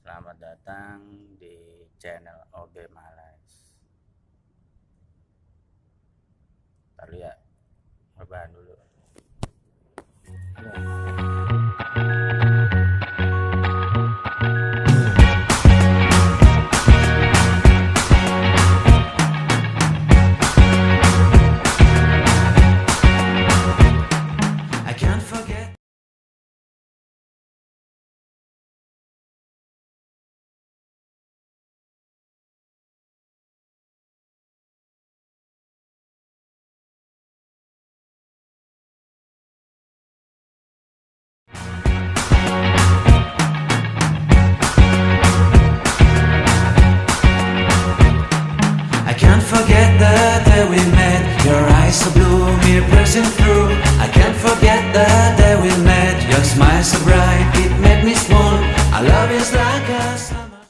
Selamat datang di channel OB Malais. Ntar lihat, rebahan dulu. I can't forget. I can't forget the day we met. Your eyes so blue, me pressing through. I can't forget the day we met. Your smile so bright, it made me swoon. Our love is like a summer.